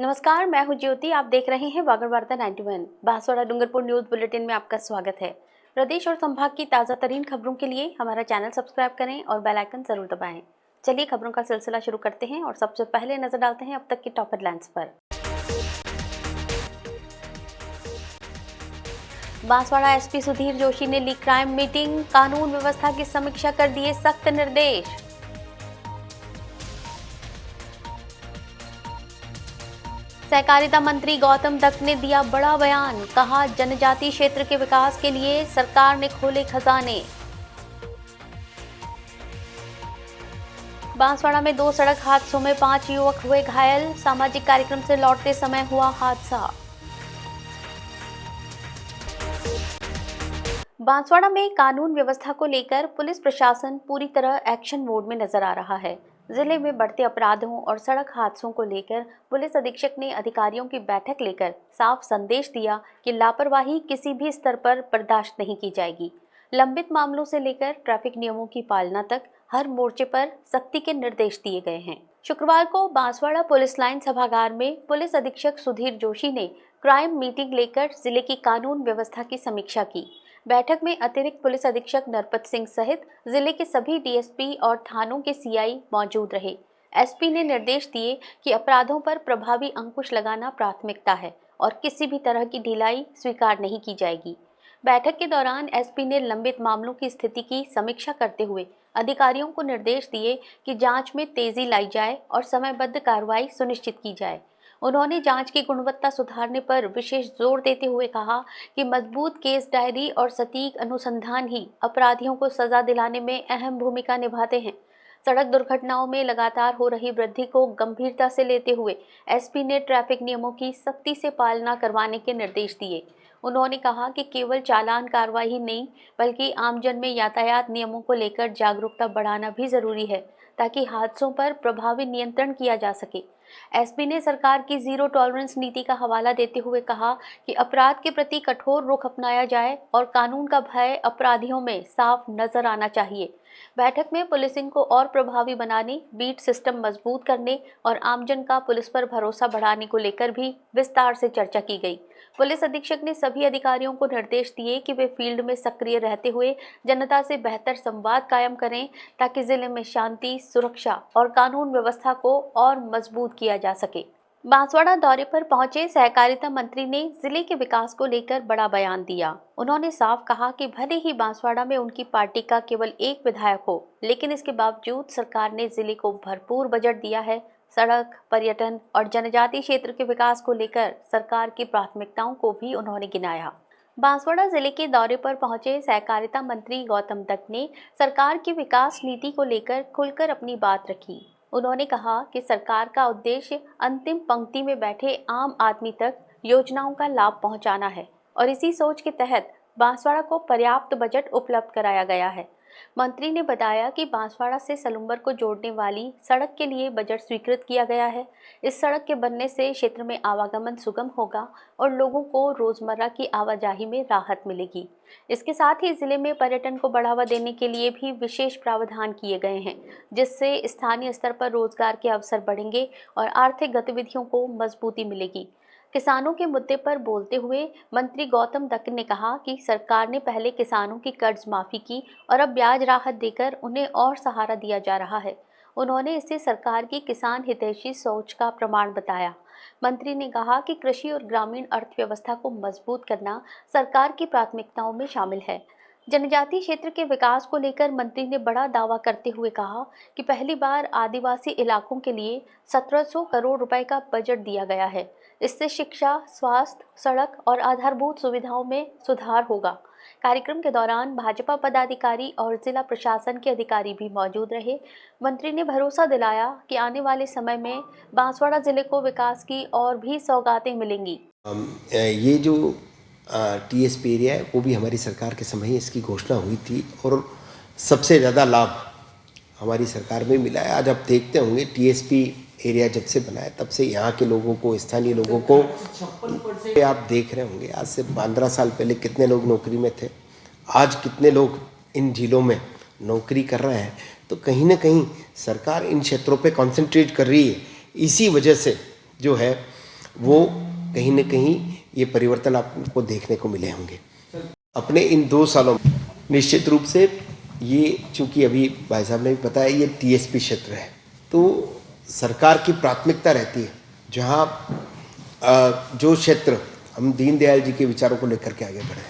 नमस्कार, मैं हूं ज्योति। आप देख रहे हैं वागड़ वार्ता 91। बांसवाड़ा डूंगरपुर न्यूज बुलेटिन में आपका स्वागत है। प्रदेश और संभाग की ताज़ा तरीन खबरों के लिए हमारा चैनल सब्सक्राइब करें और बेल आइकन जरूर दबाएं। चलिए खबरों का सिलसिला शुरू करते हैं और सबसे पहले नजर डालते हैं अब तक की टॉप हेडलाइंस पर। बांसवाड़ा एसपी सुधीर जोशी ने ली क्राइम मीटिंग, कानून व्यवस्था की समीक्षा कर दिए सख्त निर्देश। सहकारिता मंत्री गौतम दत्त ने दिया बड़ा बयान, कहा जनजातीय क्षेत्र के विकास के लिए सरकार ने खोले खजाने। बांसवाड़ा में 2 सड़क हादसों में 5 युवक हुए घायल, सामाजिक कार्यक्रम से लौटते समय हुआ हादसा। बांसवाड़ा में कानून व्यवस्था को लेकर पुलिस प्रशासन पूरी तरह एक्शन मोड में नजर आ रहा है। जिले में बढ़ते अपराधों और सड़क हादसों को लेकर पुलिस अधीक्षक ने अधिकारियों की बैठक लेकर साफ संदेश दिया कि लापरवाही किसी भी स्तर पर बर्दाश्त नहीं की जाएगी। लंबित मामलों से लेकर ट्रैफिक नियमों की पालना तक हर मोर्चे पर सख्ती के निर्देश दिए गए हैं। शुक्रवार को बांसवाड़ा पुलिस लाइन सभागार में पुलिस अधीक्षक सुधीर जोशी ने क्राइम मीटिंग लेकर जिले की कानून व्यवस्था की समीक्षा की। बैठक में अतिरिक्त पुलिस अधीक्षक नरपत सिंह सहित जिले के सभी डीएसपी और थानों के सीआई मौजूद रहे। एसपी ने निर्देश दिए कि अपराधों पर प्रभावी अंकुश लगाना प्राथमिकता है और किसी भी तरह की ढिलाई स्वीकार नहीं की जाएगी। बैठक के दौरान एसपी ने लंबित मामलों की स्थिति की समीक्षा करते हुए अधिकारियों को निर्देश दिए कि जांच में तेजी लाई जाए और समयबद्ध कार्रवाई सुनिश्चित की जाए। उन्होंने जांच की गुणवत्ता सुधारने पर विशेष जोर देते हुए कहा कि मजबूत केस डायरी और सटीक अनुसंधान ही अपराधियों को सजा दिलाने में अहम भूमिका निभाते हैं। सड़क दुर्घटनाओं में लगातार हो रही वृद्धि को गंभीरता से लेते हुए एसपी ने ट्रैफिक नियमों की सख्ती से पालना करवाने के निर्देश दिए। उन्होंने कहा कि केवल चालान कार्रवाई ही नहीं बल्कि आमजन में यातायात नियमों को लेकर जागरूकता बढ़ाना भी जरूरी है ताकि हादसों पर प्रभावी नियंत्रण किया जा सके। एसपी ने सरकार की जीरो टॉलरेंस नीति का हवाला देते हुए कहा कि अपराध के प्रति कठोर रुख अपनाया जाए और कानून का भय अपराधियों में साफ नजर आना चाहिए। बैठक में पुलिसिंग को और प्रभावी बनाने, बीट सिस्टम मजबूत करने और आमजन का पुलिस पर भरोसा बढ़ाने को लेकर भी विस्तार से चर्चा की गई। पुलिस अधीक्षक ने सभी अधिकारियों को निर्देश दिए कि वे फील्ड में सक्रिय रहते हुए जनता से बेहतर संवाद कायम करें ताकि जिले में शांति, सुरक्षा और कानून व्यवस्था को और मजबूत किया जा सके। बांसवाड़ा दौरे पर पहुंचे सहकारिता मंत्री ने जिले के विकास को लेकर बड़ा बयान दिया। उन्होंने साफ कहा कि भले ही बांसवाड़ा में उनकी पार्टी का केवल एक विधायक हो, लेकिन इसके बावजूद सरकार ने जिले को भरपूर बजट दिया है। सड़क, पर्यटन और जनजातीय क्षेत्र के विकास को लेकर सरकार की प्राथमिकताओं को भी उन्होंने गिनाया। बांसवाड़ा जिले के दौरे पर पहुंचे सहकारिता मंत्री गौतम दत्त ने सरकार की विकास नीति को लेकर खुलकर अपनी बात रखी। उन्होंने कहा कि सरकार का उद्देश्य अंतिम पंक्ति में बैठे आम आदमी तक योजनाओं का लाभ पहुंचाना है और इसी सोच के तहत बांसवाड़ा को पर्याप्त बजट उपलब्ध कराया गया है। मंत्री ने बताया कि बांसवाड़ा से सलुम्बर को जोड़ने वाली सड़क के लिए बजट स्वीकृत किया गया है। इस सड़क के बनने से क्षेत्र में आवागमन सुगम होगा और लोगों को रोजमर्रा की आवाजाही में राहत मिलेगी। इसके साथ ही जिले में पर्यटन को बढ़ावा देने के लिए भी विशेष प्रावधान किए गए हैं, जिससे स्थानीय स्तर पर रोजगार के अवसर बढ़ेंगे और आर्थिक गतिविधियों को मजबूती मिलेगी। किसानों के मुद्दे पर बोलते हुए मंत्री गौतम दत्त ने कहा कि सरकार ने पहले किसानों की कर्ज माफी की और अब ब्याज राहत देकर उन्हें और सहारा दिया जा रहा है। उन्होंने इसे सरकार की किसान हितैषी सोच का प्रमाण बताया। मंत्री ने कहा कि कृषि और ग्रामीण अर्थव्यवस्था को मजबूत करना सरकार की प्राथमिकताओं में शामिल है। जनजातीय क्षेत्र के विकास को लेकर मंत्री ने बड़ा दावा करते हुए कहा कि पहली बार आदिवासी इलाकों के लिए 1700 करोड़ रुपए का बजट दिया गया है। इससे शिक्षा, स्वास्थ्य, सड़क और आधारभूत सुविधाओं में सुधार होगा। कार्यक्रम के दौरान भाजपा पदाधिकारी और जिला प्रशासन के अधिकारी भी मौजूद रहे। मंत्री ने भरोसा दिलाया कि आने वाले समय में बांसवाड़ा जिले को विकास की और भी सौगातें मिलेंगी। ये जो टीएसपी एरिया है वो भी हमारी सरकार के समय ही इसकी घोषणा हुई थी और सबसे ज़्यादा लाभ हमारी सरकार में मिला है। आज आप देखते होंगे टीएसपी एरिया जब से बना है तब से यहाँ के लोगों को, स्थानीय लोगों को आप देख रहे होंगे आज से 15 साल पहले कितने लोग नौकरी में थे, आज कितने लोग इन जिलों में नौकरी कर रहे हैं। तो कहीं ना कहीं सरकार इन क्षेत्रों पे कंसंट्रेट कर रही है। इसी वजह से जो है वो कहीं न कहीं ये परिवर्तन आपको देखने को मिले होंगे। अपने इन 2 सालों में निश्चित रूप से ये, चूँकि अभी भाई साहब ने भी बताया, ये टीएसपी क्षेत्र है, तो सरकार की प्राथमिकता रहती है जहाँ जो क्षेत्र हम दीनदयाल जी के विचारों को लेकर के आगे बढ़े,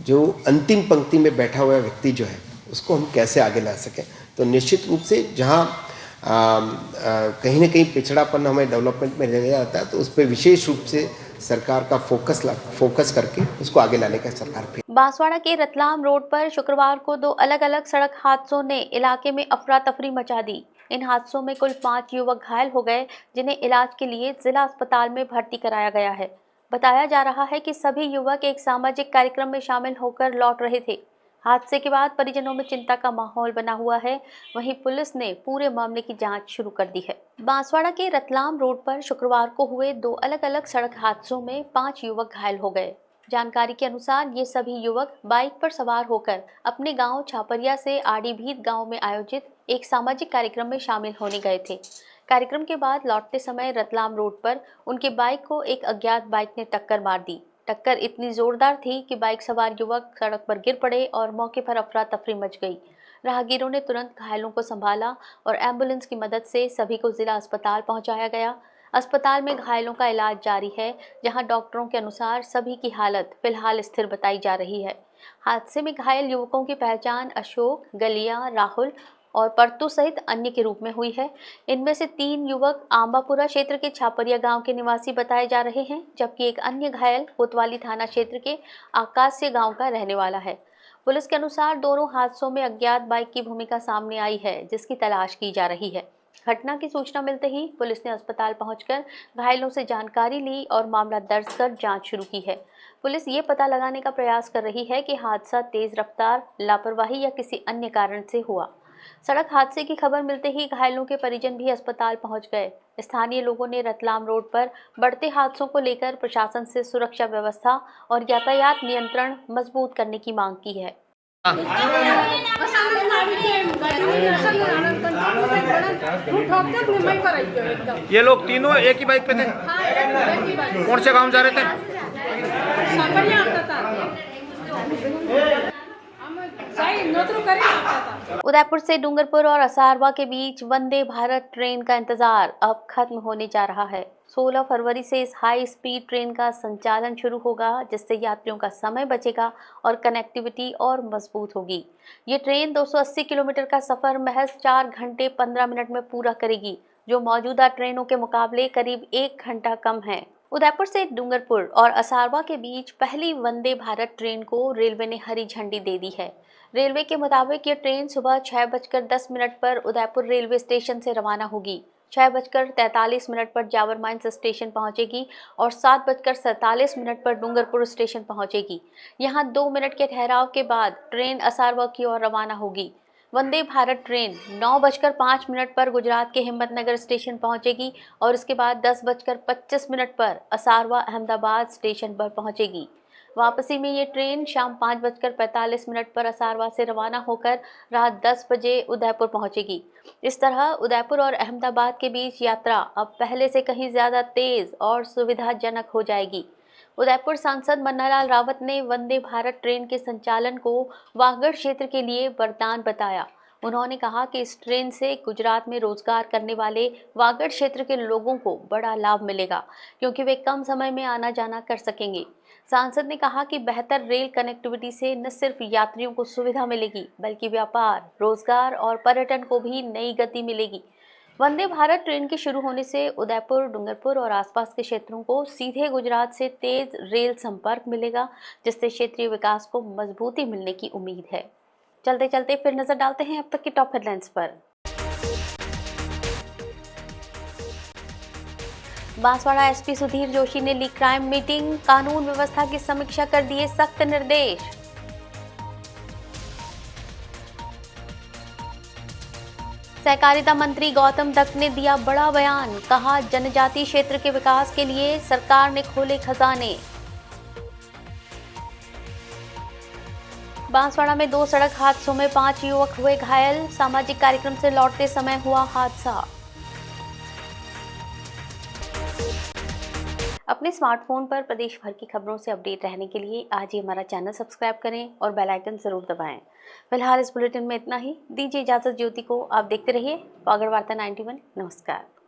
जो अंतिम पंक्ति में बैठा हुआ व्यक्ति जो है उसको हम कैसे आगे ला सकें। तो निश्चित रूप से जहाँ कहीं न कहीं पिछड़ापन हमें डेवलपमेंट में ले जाता है, तो उस पर विशेष रूप से सरकार का फोकस करके उसको आगे लाने का सरकार पे। बांसवाड़ा के रतलाम रोड पर शुक्रवार को 2 अलग-अलग सड़क हादसों ने इलाके में अफरा तफरी मचा दी। इन हादसों में कुल 5 युवक घायल हो गए, जिन्हें इलाज के लिए जिला अस्पताल में भर्ती कराया गया है। बताया जा रहा है कि सभी युवक एक सामाजिक कार्यक्रम में शामिल होकर लौट रहे थे। हादसे के बाद परिजनों में चिंता का माहौल बना हुआ है। वहीं पुलिस ने पूरे मामले की जांच शुरू कर दी है। बांसवाड़ा के रतलाम रोड पर शुक्रवार को हुए 2 अलग-अलग सड़क हादसों में 5 युवक घायल हो गए। जानकारी के अनुसार ये सभी युवक बाइक पर सवार होकर अपने गांव छापरिया से आड़ीभीत गांव में आयोजित एक सामाजिक कार्यक्रम में शामिल होने गए थे। कार्यक्रम के बाद लौटते समय रतलाम रोड पर उनके बाइक को एक अज्ञात बाइक ने टक्कर मार दी। टक्कर इतनी जोरदार थी कि बाइक सवार युवक सड़क पर गिर पड़े और मौके पर अफरा तफरी मच गई। राहगीरों ने तुरंत घायलों को संभाला और एम्बुलेंस की मदद से सभी को जिला अस्पताल पहुंचाया गया। अस्पताल में घायलों का इलाज जारी है, जहां डॉक्टरों के अनुसार सभी की हालत फिलहाल स्थिर बताई जा रही है। हादसे में घायल युवकों की पहचान अशोक, गलिया, राहुल और परतु सहित अन्य के रूप में हुई है। इनमें से 3 युवक आंबापुरा क्षेत्र के छापरिया गांव के निवासी बताए जा रहे हैं, जबकि एक अन्य घायल कोतवाली थाना क्षेत्र के आकाशय गांव का रहने वाला है। पुलिस के अनुसार दोनों हादसों में अज्ञात बाइक की भूमिका सामने आई है, जिसकी तलाश की जा रही है। घटना की सूचना मिलते ही पुलिस ने अस्पताल पहुंचकर घायलों से जानकारी ली और मामला दर्ज कर जांच शुरू की है। पुलिस ये पता लगाने का प्रयास कर रही है कि हादसा तेज रफ्तार, लापरवाही या किसी अन्य कारण से हुआ। सड़क हादसे की खबर मिलते ही घायलों के परिजन भी अस्पताल पहुंच गए। स्थानीय लोगों ने रतलाम रोड पर बढ़ते हादसों को लेकर प्रशासन से सुरक्षा व्यवस्था और यातायात नियंत्रण मजबूत करने की मांग की है। ये लोग तीनों एक ही बाइक पे थे? कौन से गांव जा रहे थे? उदयपुर से डूंगरपुर और असारवा के बीच वंदे भारत ट्रेन का इंतजार अब खत्म होने जा रहा है। 16 फरवरी से इस हाई स्पीड ट्रेन का संचालन शुरू होगा, जिससे यात्रियों का समय बचेगा और कनेक्टिविटी और मजबूत होगी। ये ट्रेन 280 किलोमीटर का सफर महज 4 घंटे 15 मिनट में पूरा करेगी, जो मौजूदा ट्रेनों के मुकाबले करीब 1 घंटा कम है। उदयपुर से डूंगरपुर और असारवा के बीच पहली वंदे भारत ट्रेन को रेलवे ने हरी झंडी दे दी है। रेलवे के मुताबिक ये ट्रेन सुबह 6:10 पर उदयपुर रेलवे स्टेशन से रवाना होगी। 6:43 पर जावर माइंस स्टेशन पहुंचेगी और 7:47 पर डूंगरपुर स्टेशन पहुंचेगी। यहां 2 मिनट के ठहराव के बाद ट्रेन असारवा की ओर रवाना होगी। वंदे भारत ट्रेन 9:05 पर गुजरात के हिम्मतनगर स्टेशन पहुंचेगी और इसके बाद 10:25 पर असारवा अहमदाबाद स्टेशन पर पहुंचेगी। वापसी में ये ट्रेन शाम 5:45 पर असारवा से रवाना होकर रात 10 बजे उदयपुर पहुंचेगी। इस तरह उदयपुर और अहमदाबाद के बीच यात्रा अब पहले से कहीं ज़्यादा तेज और सुविधाजनक हो जाएगी। उदयपुर सांसद मन्नालाल रावत ने वंदे भारत ट्रेन के संचालन को वागड़ क्षेत्र के लिए वरदान बताया। उन्होंने कहा कि इस ट्रेन से गुजरात में रोजगार करने वाले वागड़ क्षेत्र के लोगों को बड़ा लाभ मिलेगा, क्योंकि वे कम समय में आना जाना कर सकेंगे। सांसद ने कहा कि बेहतर रेल कनेक्टिविटी से न सिर्फ यात्रियों को सुविधा मिलेगी, बल्कि व्यापार, रोजगार और पर्यटन को भी नई गति मिलेगी। वंदे भारत ट्रेन के शुरू होने से उदयपुर, डूंगरपुर और आसपास के क्षेत्रों को सीधे गुजरात से तेज रेल संपर्क मिलेगा, जिससे क्षेत्रीय विकास को मजबूती मिलने की उम्मीद है। चलते चलते फिर नजर डालते हैं अब तक की टॉप हेडलाइंस पर। बांसवाड़ा एसपी सुधीर जोशी ने ली क्राइम मीटिंग, कानून व्यवस्था की समीक्षा कर दिए सख्त निर्देश। सहकारिता मंत्री गौतम दत्त ने दिया बड़ा बयान, कहा जनजातीय क्षेत्र के विकास के लिए सरकार ने खोले खजाने। बांसवाड़ा में 2 सड़क हादसों में 5 युवक हुए घायल, सामाजिक कार्यक्रम से लौटते समय हुआ हादसा। अपने स्मार्टफोन पर प्रदेश भर की खबरों से अपडेट रहने के लिए आज ही हमारा चैनल सब्सक्राइब करें और बेल आइकन जरूर दबाएं। फिलहाल इस बुलेटिन में इतना ही। दीजिए इजाजत ज्योति को। आप देखते रहिए वागड़ वार्ता 91। नमस्कार।